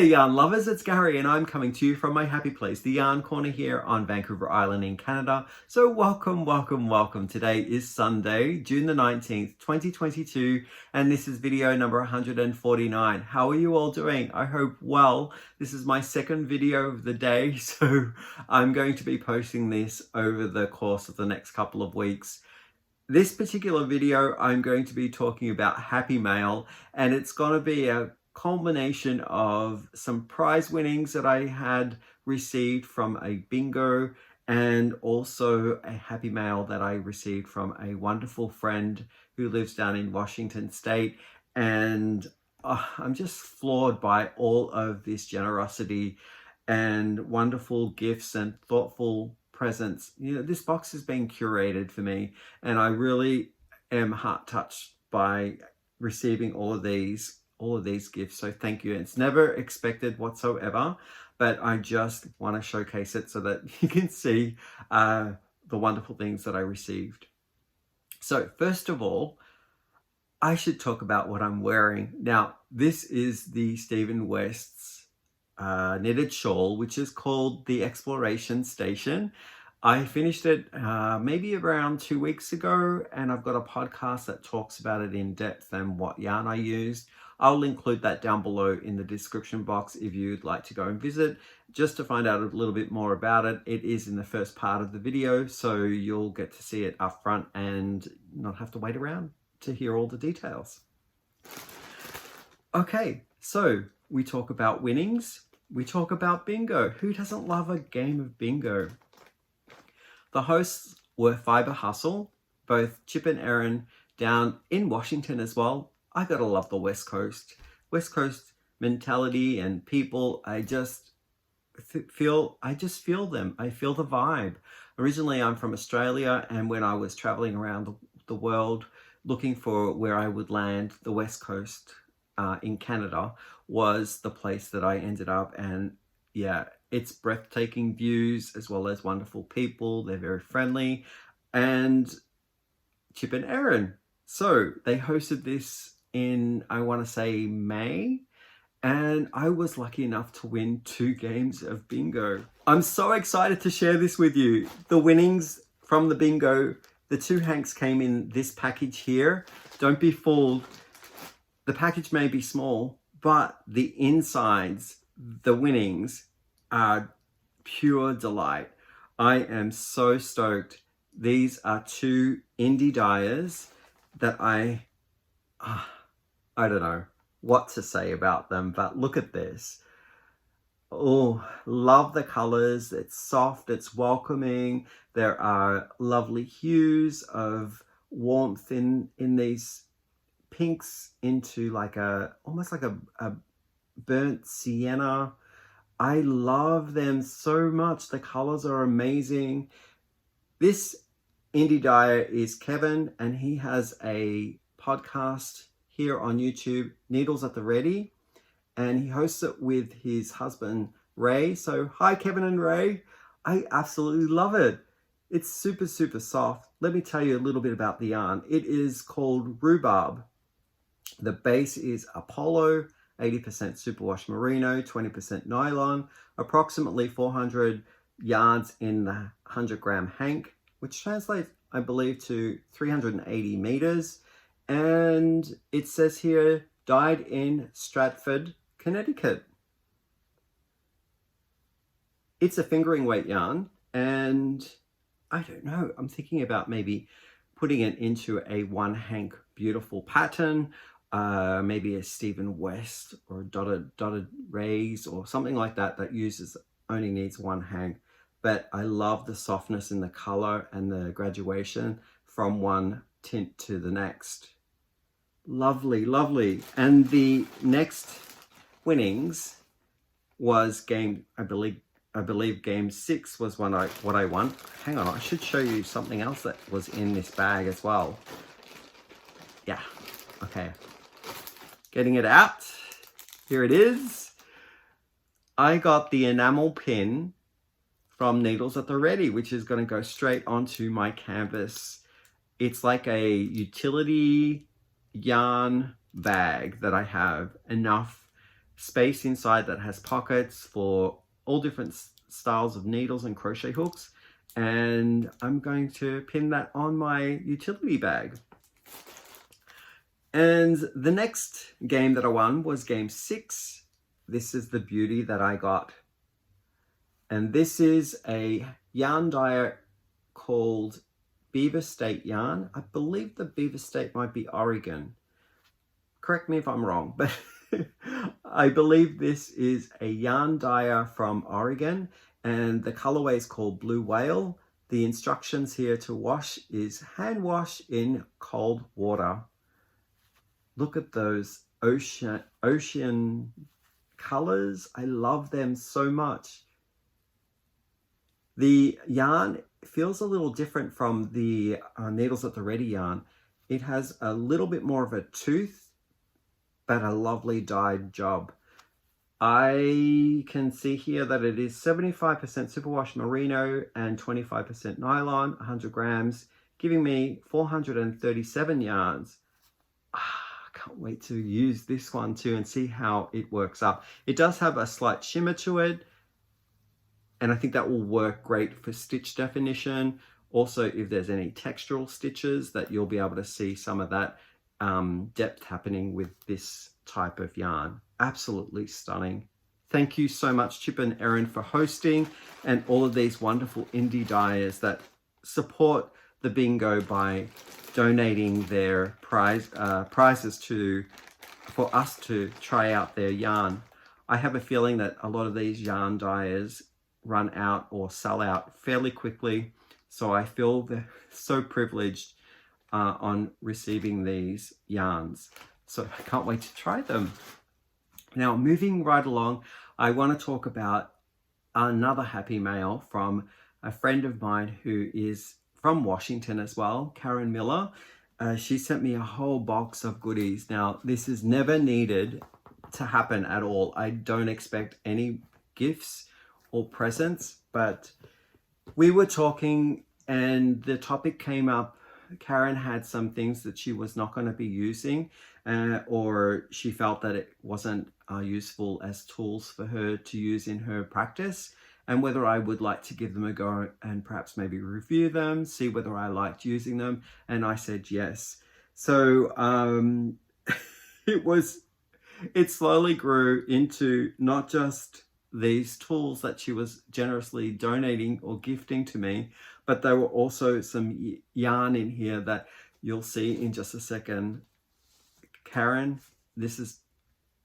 yarn lovers, it's Gary and I'm coming to you from my happy place, the Yarn Corner here on Vancouver Island in Canada. So welcome. Today is Sunday, June the 19th, 2022, and this is video number 149. How are you all doing? I hope well. This is my second video of the day, so I'm going to be posting this over the course of the next couple of weeks. This particular video, I'm going to be talking about Happy Mail, and it's going to be a culmination of some prize winnings that I had received from a bingo and also a Happy Mail that I received from a wonderful friend who lives down in Washington State. And I'm just floored by all of this generosity and wonderful gifts and thoughtful presents. You know, this box has been curated for me, and I really am heart touched by receiving all of these gifts. So thank you. It's never expected whatsoever, but I just want to showcase it so that you can see the wonderful things that I received. So first of all, I should talk about what I'm wearing. Now, this is the Stephen West's knitted shawl, which is called the Exploration Station. I finished it maybe around 2 weeks ago, and I've got a podcast that talks about it in depth and what yarn I used. I'll include that down below in the description box if you'd like to go and visit, just to find out a little bit more about it. It is in the first part of the video, so you'll get to see it up front and not have to wait around to hear all the details. Okay, so we talk about winnings. We talk about bingo. Who doesn't love a game of bingo? The hosts were Fiber Hustle, both Chip and Erin down in Washington as well. I gotta love the West Coast mentality and people. I just feel them. I feel the vibe. Originally, I'm from Australia, and when I was traveling around the world looking for where I would land, the West Coast in Canada was the place that I ended up. And yeah, it's breathtaking views as well as wonderful people. They're very friendly. And Chip and Erin, so they hosted this in, I want to say, May, and I was lucky enough to win 2 games of bingo. I'm so excited to share this with you. The winnings from the bingo, the 2 hanks came in this package here. Don't be fooled. The package may be small, but the insides, the winnings, are pure delight. I am so stoked. These are 2 indie dyers that I don't know what to say about them, but look at this. Oh, love the colors. It's soft, it's welcoming. There are lovely hues of warmth in these pinks into like almost like a burnt sienna. I love them so much. The colors are amazing. This indie dyer is Kevin, and he has a podcast here on YouTube, Needles at the Ready, and he hosts it with his husband Ray. So hi Kevin and Ray. I absolutely love it. It's super soft. Let me tell you a little bit about the yarn. It is called Rhubarb. The base is Apollo, 80% superwash merino, 20% nylon, approximately 400 yards in the 100-gram hank, which translates, I believe, to 380 meters. And it says here, dyed in Stratford, Connecticut. It's a fingering weight yarn, and I don't know, I'm thinking about maybe putting it into a 1 hank beautiful pattern, maybe a Stephen West or dotted rays or something like that only needs 1 hank. But I love the softness in the color and the graduation from one tint to the next. Lovely. And the next winnings was I believe game 6 was what I won. Hang on, I should show you something else that was in this bag as well. Yeah, okay. Getting it out. Here it is. I got the enamel pin from Needles at the Ready, which is going to go straight onto my canvas. It's like a utility yarn bag that I have enough space inside that has pockets for all different styles of needles and crochet hooks. And I'm going to pin that on my utility bag. And the next game that I won was game 6. This is the beauty that I got. And this is a yarn dyer called Beaver State Yarn. I believe the Beaver State might be Oregon. Correct me if I'm wrong, but I believe this is a yarn dyer from Oregon, and the colorway is called Blue Whale. The instructions here to wash is hand wash in cold water. Look at those ocean colors. I love them so much. The yarn feels a little different from the Needles at the Ready yarn. It has a little bit more of a tooth, but a lovely dyed job. I can see here that it is 75% superwash merino and 25% nylon, 100 grams, giving me 437 yarns. Can't wait to use this one too and see how it works up. It does have a slight shimmer to it, and I think that will work great for stitch definition. Also, if there's any textural stitches, that you'll be able to see some of that depth happening with this type of yarn. Absolutely stunning. Thank you so much, Chip and Erin, for hosting, and all of these wonderful indie dyers that support the bingo by donating their prizes for us to try out their yarn. I have a feeling that a lot of these yarn dyers run out or sell out fairly quickly, so I feel so privileged on receiving these yarns. So I can't wait to try them. Now, moving right along, I want to talk about another happy mail from a friend of mine who is from Washington as well, Karen Miller. She sent me a whole box of goodies. Now, this is never needed to happen at all. I don't expect any gifts or presents, but we were talking and the topic came up. Karen had some things that she was not going to be using, or she felt that it wasn't useful as tools for her to use in her practice, and whether I would like to give them a go and perhaps maybe review them, see whether I liked using them. And I said yes. So it slowly grew into not just these tools that she was generously donating or gifting to me, but there were also some yarn in here that you'll see in just a second. Karen, this is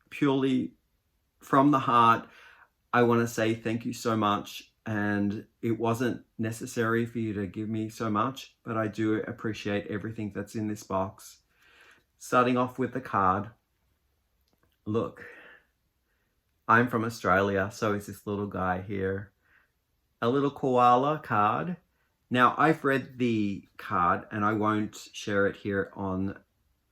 purely from the heart. I want to say thank you so much, and it wasn't necessary for you to give me so much, but I do appreciate everything that's in this box. Starting off with the card. Look, I'm from Australia, so is this little guy here. A little koala card. Now, I've read the card and I won't share it here on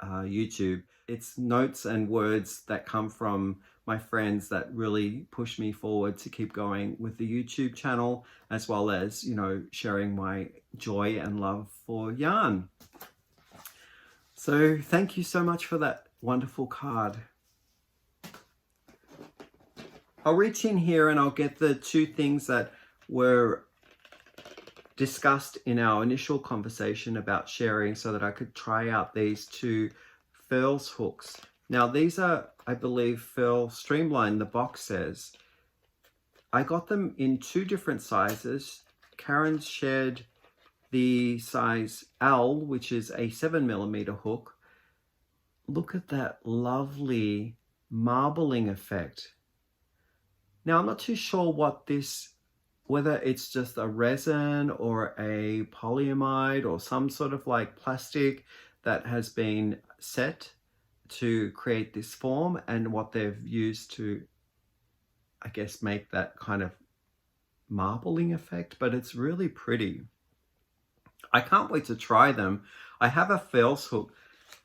YouTube. It's notes and words that come from my friends that really push me forward to keep going with the YouTube channel, as well as, you know, sharing my joy and love for yarn. So thank you so much for that wonderful card. I'll reach in here and I'll get the two things that were discussed in our initial conversation about sharing so that I could try out these two furls hooks. Now these are, I believe, Furl Streamline, the box says. I got them in two different sizes. Karen shared the size L, which is a 7mm hook. Look at that lovely marbling effect. Now I'm not too sure what this, whether it's just a resin or a polyamide or some sort of like plastic that has been set to create this form, and what they've used to, I guess, make that kind of marbling effect, but it's really pretty. I can't wait to try them. I have a furls hook,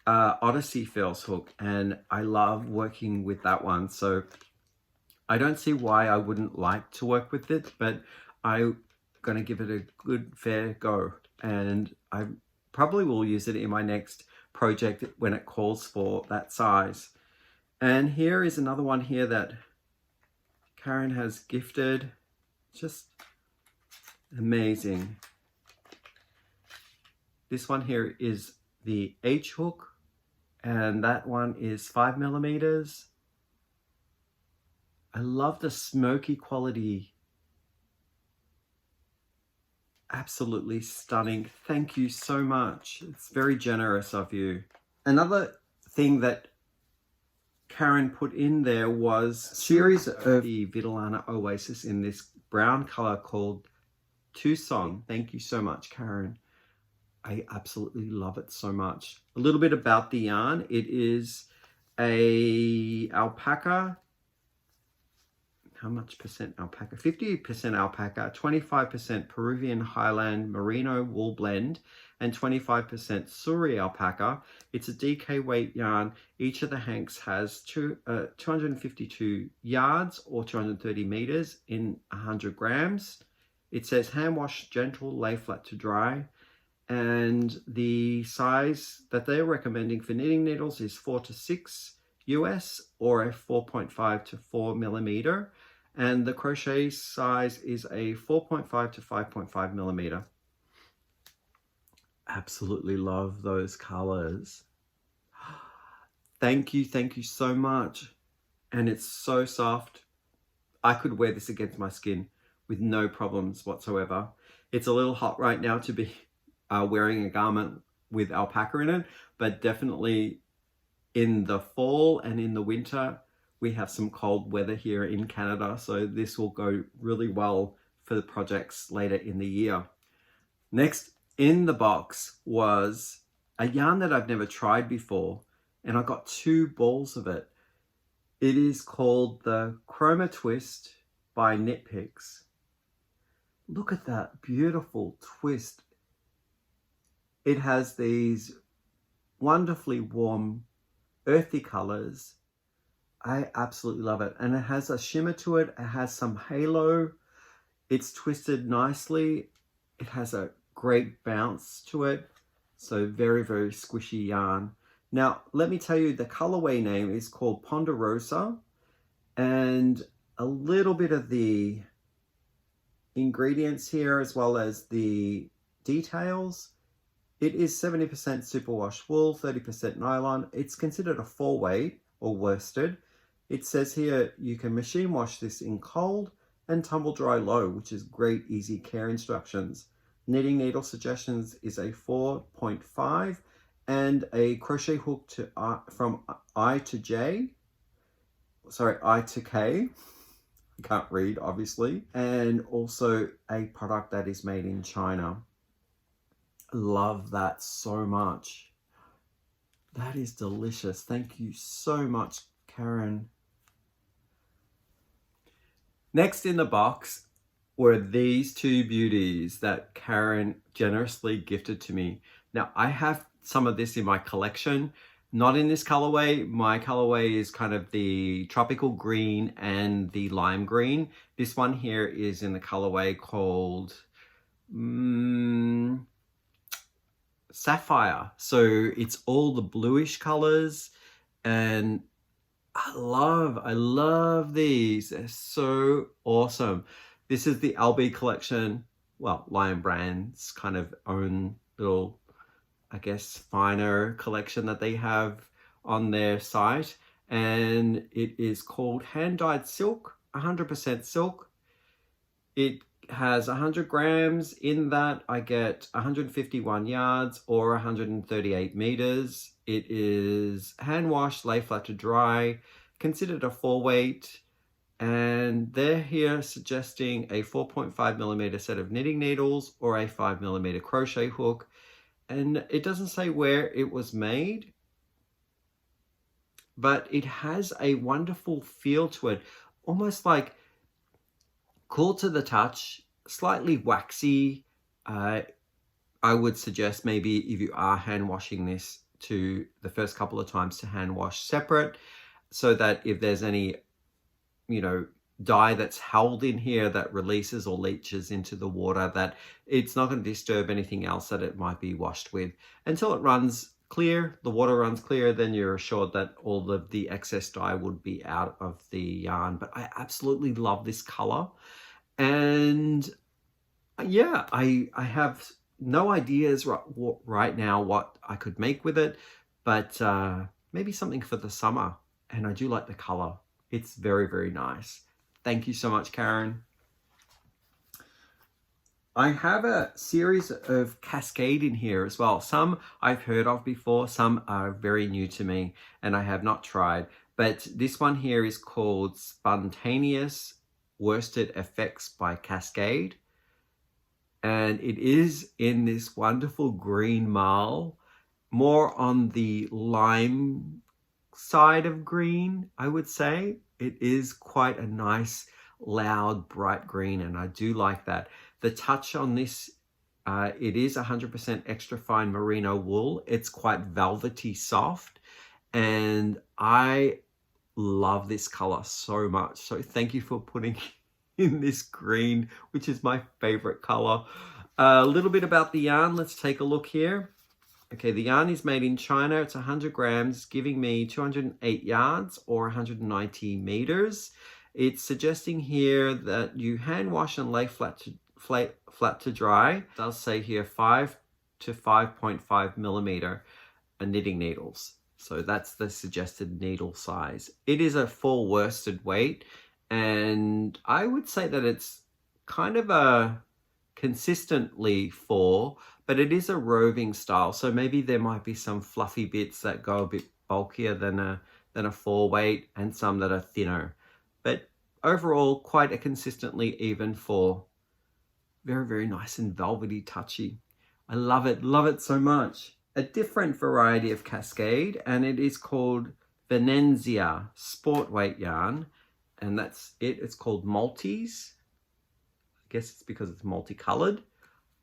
Odyssey furls hook, and I love working with that one. So I don't see why I wouldn't like to work with it, but I'm going to give it a good, fair go. And I probably will use it in my next project when it calls for that size. And here is another one here that Karen has gifted. Just amazing. This one here is the H hook, and that one is 5mm. I love the smoky quality. Absolutely stunning. Thank you so much. It's very generous of you. Another thing that Karen put in there was a series of the Vitellana Oasis in this brown color called Tucson. Thank you so much, Karen. I absolutely love it so much. A little bit about the yarn. It is a alpaca. How much percent alpaca? 50% alpaca, 25% Peruvian Highland Merino wool blend, and 25% Suri alpaca. It's a DK weight yarn. Each of the hanks has 252 yards or 230 meters in 100 grams. It says hand wash, gentle, lay flat to dry. And the size that they're recommending for knitting needles is 4 to 6 US or a 4.5 to 4mm. And the crochet size is a 4.5 to 5.5mm. Absolutely love those colors. Thank you so much. And it's so soft. I could wear this against my skin with no problems whatsoever. It's a little hot right now to be wearing a garment with alpaca in it, but definitely in the fall and in the winter, we have some cold weather here in Canada, so this will go really well for the projects later in the year. Next in the box was a yarn that I've never tried before, and I got 2 balls of it. It is called the Chroma Twist by Knit Picks. Look at that beautiful twist. It has these wonderfully warm, earthy colors. I absolutely love it. And it has a shimmer to it. It has some halo. It's twisted nicely. It has a great bounce to it. So very, very squishy yarn. Now, let me tell you, the colorway name is called Ponderosa. And a little bit of the ingredients here, as well as the details. It is 70% superwash wool, 30% nylon. It's considered a 4-weight or worsted. It says here you can machine wash this in cold and tumble dry low, which is great, easy care instructions. Knitting needle suggestions is a 4.5 and a crochet hook to from I to J. Sorry, I to K. I can't read, obviously. And also a product that is made in China. Love that so much. That is delicious. Thank you so much, Karen. Next in the box were these 2 beauties that Karen generously gifted to me. Now, I have some of this in my collection, not in this colorway. My colorway is kind of the tropical green and the lime green. This one here is in the colorway called Sapphire. So it's all the bluish colors, and I love these. They're so awesome. This is the LB collection. Well, Lion Brand's kind of own little, I guess, finer collection that they have on their site. And it is called Hand Dyed Silk, 100% silk. It has 100 grams. In that, I get 151 yards or 138 meters. It is hand washed, lay flat to dry, considered a 4-weight. And they're here suggesting a 4.5mm set of knitting needles or a 5mm crochet hook. And it doesn't say where it was made, but it has a wonderful feel to it. Almost like cool to the touch, slightly waxy. I would suggest maybe if you are hand washing this, to the first couple of times to hand wash separate, so that if there's any, dye that's held in here that releases or leaches into the water, that it's not going to disturb anything else that it might be washed with until it runs clear, the water runs clear, then you're assured that all of the excess dye would be out of the yarn. But I absolutely love this color. And yeah, I have no ideas right now what I could make with it, but maybe something for the summer. And I do like the color. It's very, very nice. Thank you so much, Karen. I have a series of Cascade in here as well. Some I've heard of before, some are very new to me and I have not tried. But this one here is called Spontaneous Worsted Effects by Cascade. And it is in this wonderful green marl, more on the lime side of green, I would say. It is quite a nice, loud, bright green, and I do like that. The touch on this, it is 100% extra fine merino wool. It's quite velvety soft, and I love this color so much. So thank you for putting in this green, which is my favorite color. A little bit about the yarn. Let's take a look here. Okay, the yarn is made in China. It's 100 grams, giving me 208 yards or 190 meters. It's suggesting here that you hand wash and lay flat to dry. It does say here 5 to 5.5 millimeter knitting needles. So that's the suggested needle size. It is a full worsted weight, and I would say that it's kind of a consistently 4, but it is a roving style. So maybe there might be some fluffy bits that go a bit bulkier than a 4 weight, and some that are thinner. But overall, quite a consistently even 4. Very, very nice and velvety touchy. I love it so much. A different variety of Cascade, and it is called Venezia Sport Weight Yarn, and that's it. It's called Maltese. I guess it's because it's multicolored.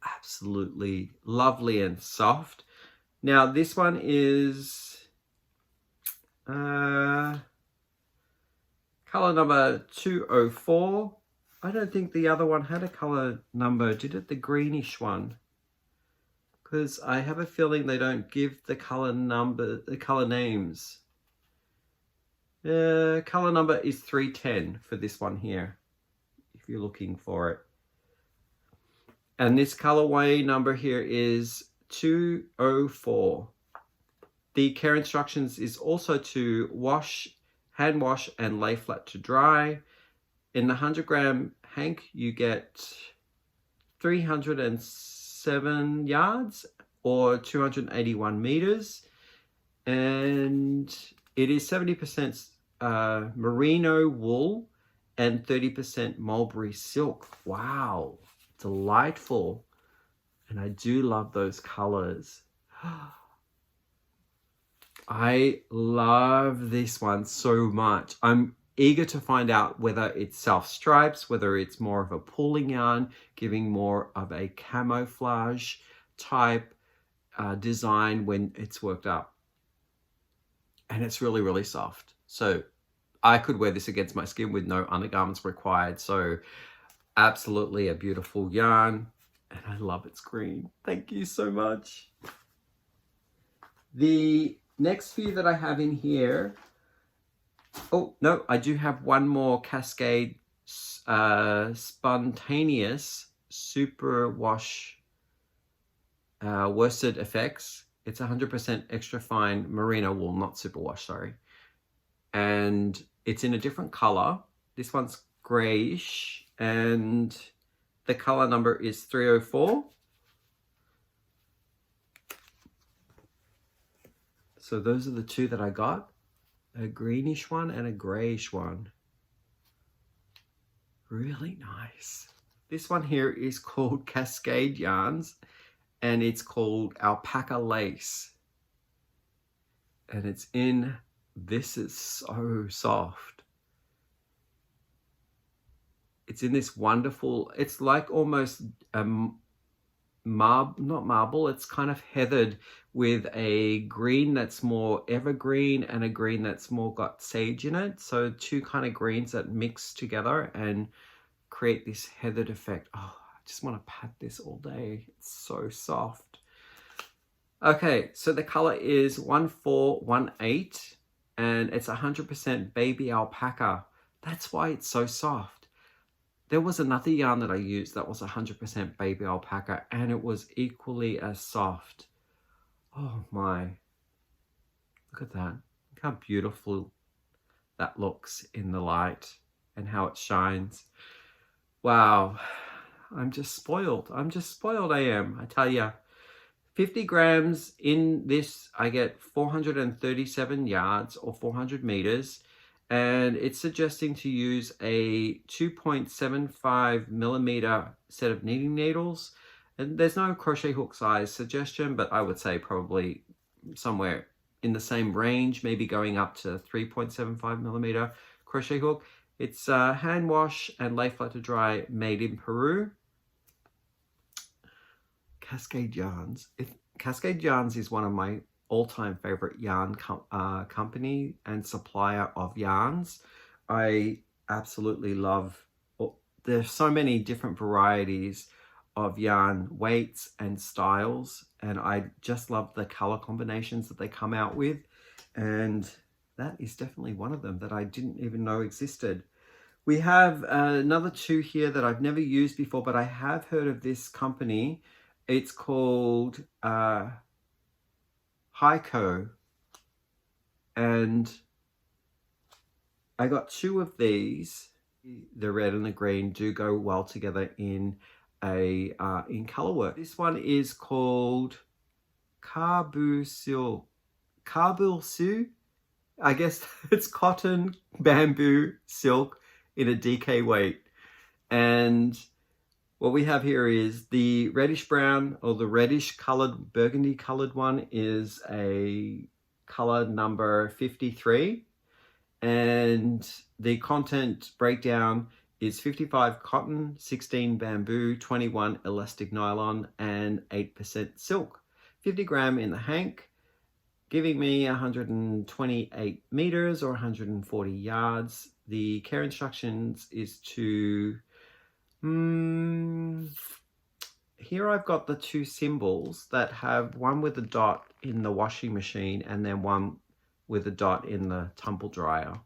Absolutely lovely and soft. Now this one is color number 204. I don't think the other one had a color number, did it? The greenish one. Because I have a feeling they don't give the color number, the color names. Color number is 310 for this one here, if you're looking for it. And this colorway number here is 204. The care instructions is also to wash, hand wash and lay flat to dry. In the 100 gram hank, you get 307 yards or 281 meters. And it is 70% merino wool and 30% mulberry silk. Wow, delightful. And I do love those colors. I love this one so much. I'm eager to find out whether it's self-stripes, whether it's more of a pooling yarn, giving more of a camouflage type design when it's worked up. And it's really, really soft. So I could wear this against my skin with no undergarments required. So absolutely a beautiful yarn. And I love its green. Thank you so much. The next few that I have in here. Oh, no, I do have one more Cascade Spontaneous Super Wash Worsted Effects. It's 100% extra fine merino wool, not superwash, sorry. And it's in a different color. This one's grayish, and the color number is 304. So those are the two that I got. A greenish one and a grayish one. Really nice. This one here is called Cascade Yarns, and it's called Alpaca Lace. And it's in, this is so soft. It's in this wonderful, it's like almost not marble, it's kind of heathered with a green that's more evergreen and a green that's more got sage in it. So two kind of greens that mix together and create this heathered effect. Oh, I just want to pat this all day. It's so soft. Okay, so the color is 1418 and it's 100% baby alpaca. That's why it's so soft. There was another yarn that I used that was 100% baby alpaca and it was equally as soft. Oh my, look at that. Look how beautiful that looks in the light and how it shines. Wow, I'm just spoiled. I'm just spoiled, I am. I tell ya. 50 grams in this, I get 437 yards or 400 meters. And it's suggesting to use a 2.75 millimeter set of knitting needles. And there's no crochet hook size suggestion, but I would say probably somewhere in the same range, maybe going up to 3.75 millimeter crochet hook. It's hand wash and lay flat to dry, made in Peru. Cascade Yarns. Cascade Yarns is one of my all-time favorite yarn company and supplier of yarns. I absolutely love, there's so many different varieties of yarn weights and styles, and I just love the color combinations that they come out with, and that is definitely one of them that I didn't even know existed. We have another two here that I've never used before, but I have heard of this company. It's called Heiko, and I got two of these. The red and the green do go well together in colorwork. This one is called Kabusu. I guess it's cotton bamboo silk in a DK weight. And what we have here is the reddish brown, or the reddish colored, burgundy colored one is a color number 53. And the content breakdown is 55 cotton, 16 bamboo, 21 elastic nylon, and 8% silk. 50 gram in the hank, giving me 128 meters or 140 yards. The care instructions is to, here I've got the two symbols that have one with a dot in the washing machine and then one with a dot in the tumble dryer.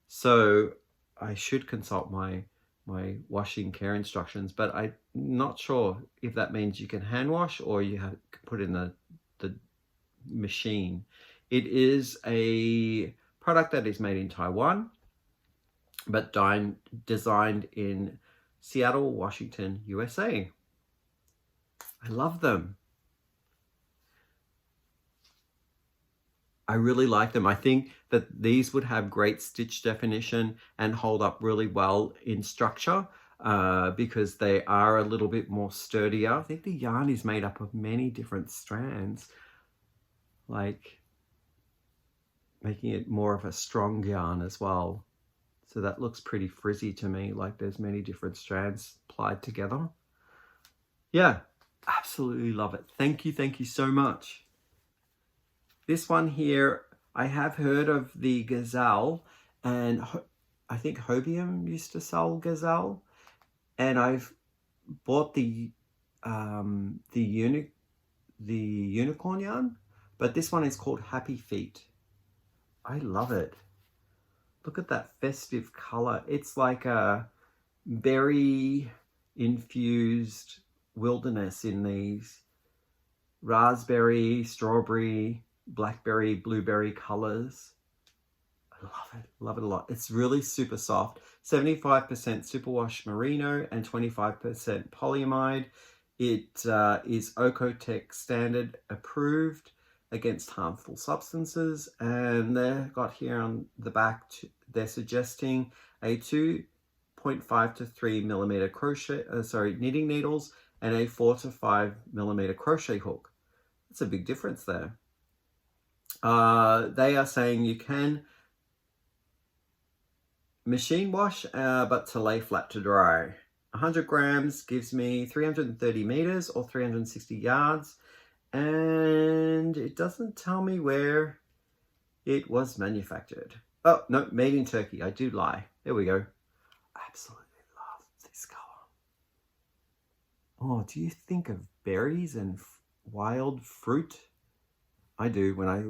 So I should consult my washing care instructions, but I'm not sure if that means you can hand wash or you have to put in the machine. It is a product that is made in Taiwan, but designed in Seattle, Washington, USA. I love them. I really like them. I think that these would have great stitch definition and hold up really well in structure because they are a little bit more sturdier. I think the yarn is made up of many different strands, like making it more of a strong yarn as well. So that looks pretty frizzy to me, like there's many different strands plied together. Yeah, absolutely love it. Thank you so much. This one here, I have heard of the Gazelle, and I think Hobium used to sell Gazelle, and I've bought the unicorn yarn, but this one is called Happy Feet. I love it. Look at that festive color. It's like a berry infused wilderness in these raspberry, strawberry, blackberry, blueberry colors. I love it a lot. It's really super soft. 75% superwash merino and 25% polyamide. It is Ocotec standard approved against harmful substances, and they've got here on the back, they're suggesting a 2.5 to 3 millimeter knitting needles and a 4 to 5 millimeter crochet hook. That's a big difference there. They are saying you can machine wash, but to lay flat to dry. 100 grams gives me 330 meters or 360 yards. And it doesn't tell me where it was manufactured. Oh, no, made in Turkey. I do lie. There we go. I absolutely love this color. Oh, do you think of berries and wild fruit I do when I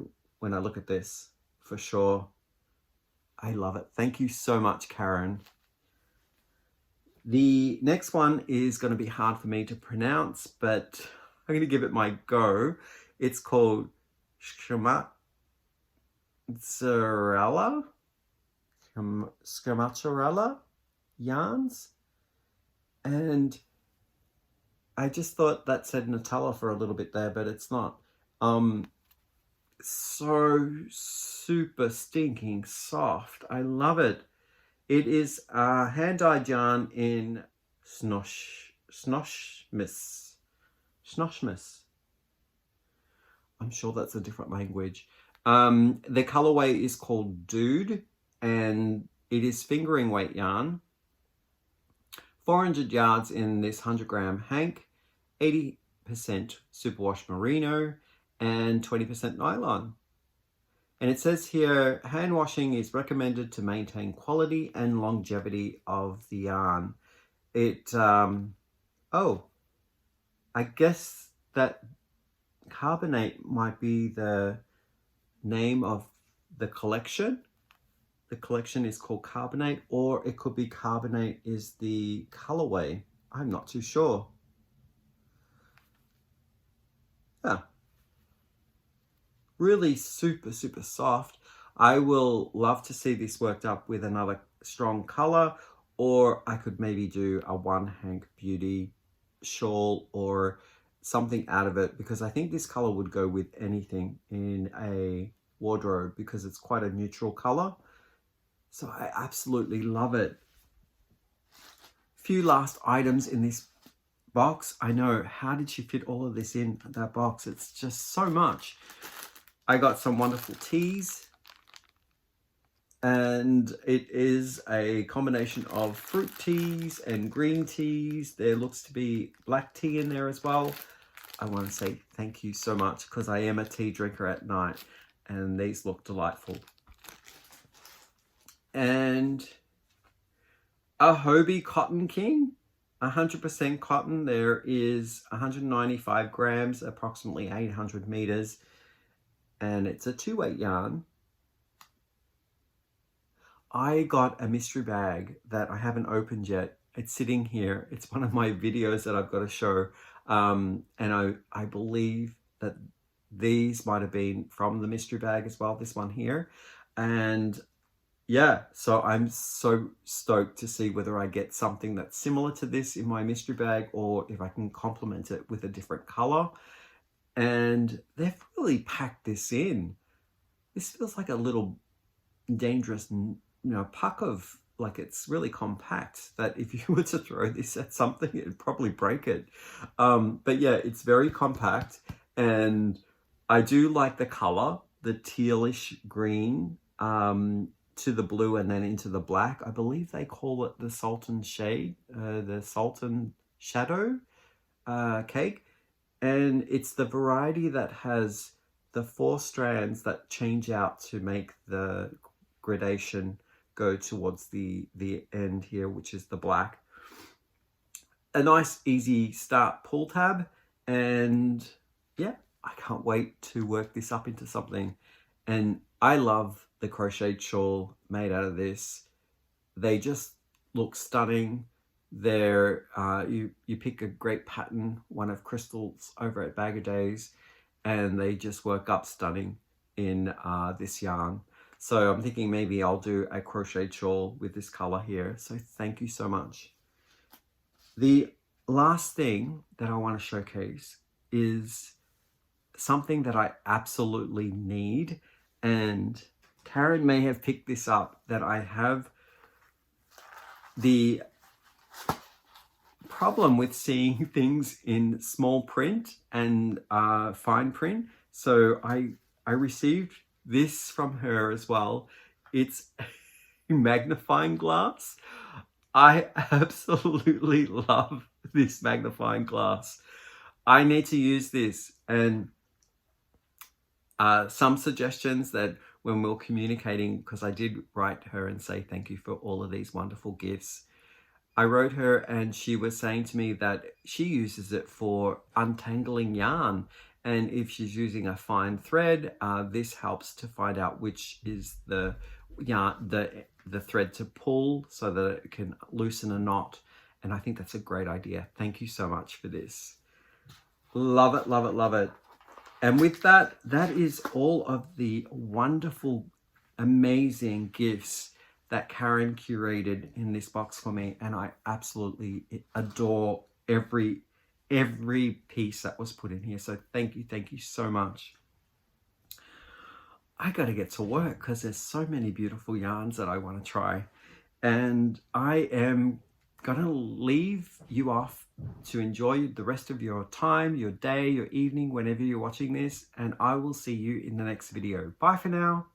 look at this, for sure. I love it. Thank you so much, Karen. The next one is going to be hard for me to pronounce, but I'm going to give it my go. It's called Schermazzarella yarns. And I just thought that said Nutella for a little bit there, but it's not. So super stinking soft. I love it. It is a hand-dyed yarn in Snoshmas. I'm sure that's a different language. The colorway is called Dude, and it is fingering weight yarn. 400 yards in this 100-gram hank, 80% superwash merino, and 20% nylon. And it says here, hand washing is recommended to maintain quality and longevity of the yarn. Oh, I guess that Carbonate might be the name of the collection. The collection is called Carbonate, or it could be Carbonate is the colorway. I'm not too sure. Yeah. Really super, super soft. I will love to see this worked up with another strong color, or I could maybe do a one hank beauty shawl or something out of it, because I think this color would go with anything in a wardrobe because it's quite a neutral color. So I absolutely love it. Few last items in this box. I know, how did she fit all of this in that box? It's just so much. I got some wonderful teas, and it is a combination of fruit teas and green teas. There looks to be black tea in there as well. I want to say thank you so much, because I am a tea drinker at night, and these look delightful. And a Hobie Cotton King, 100% cotton. There is 195 grams, approximately 800 meters, and it's a 2-weight yarn. I got a mystery bag that I haven't opened yet. It's sitting here. It's one of my videos that I've got to show. And I believe that these might have been from the mystery bag as well, this one here. And yeah, so I'm so stoked to see whether I get something that's similar to this in my mystery bag, or if I can complement it with a different color. And they've really packed this in. This feels like a little dangerous, puck of, like, it's really compact, that if you were to throw this at something, it'd probably break it. But yeah, it's very compact, and I do like the color, the tealish green to the blue and then into the black. I believe they call it the Sultan Shade, the Sultan Shadow cake. And it's the variety that has the 4 strands that change out to make the gradation go towards the end here, which is the black. A nice easy start pull tab, and yeah, I can't wait to work this up into something. And I love the crocheted shawl made out of this. They just look stunning. They're you pick a great pattern, one of Crystal's over at Bag O' Days, and they just work up stunning in this yarn. So I'm thinking maybe I'll do a crocheted shawl with this color here. So thank you so much. The last thing that I want to showcase is something that I absolutely need, and Karen may have picked this up, that I have the problem with seeing things in small print and fine print. So I received this from her as well. It's a magnifying glass. I absolutely love this magnifying glass. I need to use this, and some suggestions that when we were communicating, because I did write her and say thank you for all of these wonderful gifts. I wrote her, and she was saying to me that she uses it for untangling yarn, And if she's using a fine thread, this helps to find out which is the thread to pull so that it can loosen a knot. And I think that's a great idea. Thank you so much for this. Love it, love it, love it. And with that, that is all of the wonderful, amazing gifts that Karen curated in this box for me. And I absolutely adore every piece that was put in here. So thank you so much. I got to get to work because there's so many beautiful yarns that I want to try. And I am going to leave you off to enjoy the rest of your time, your day, your evening, whenever you're watching this. And I will see you in the next video. Bye for now.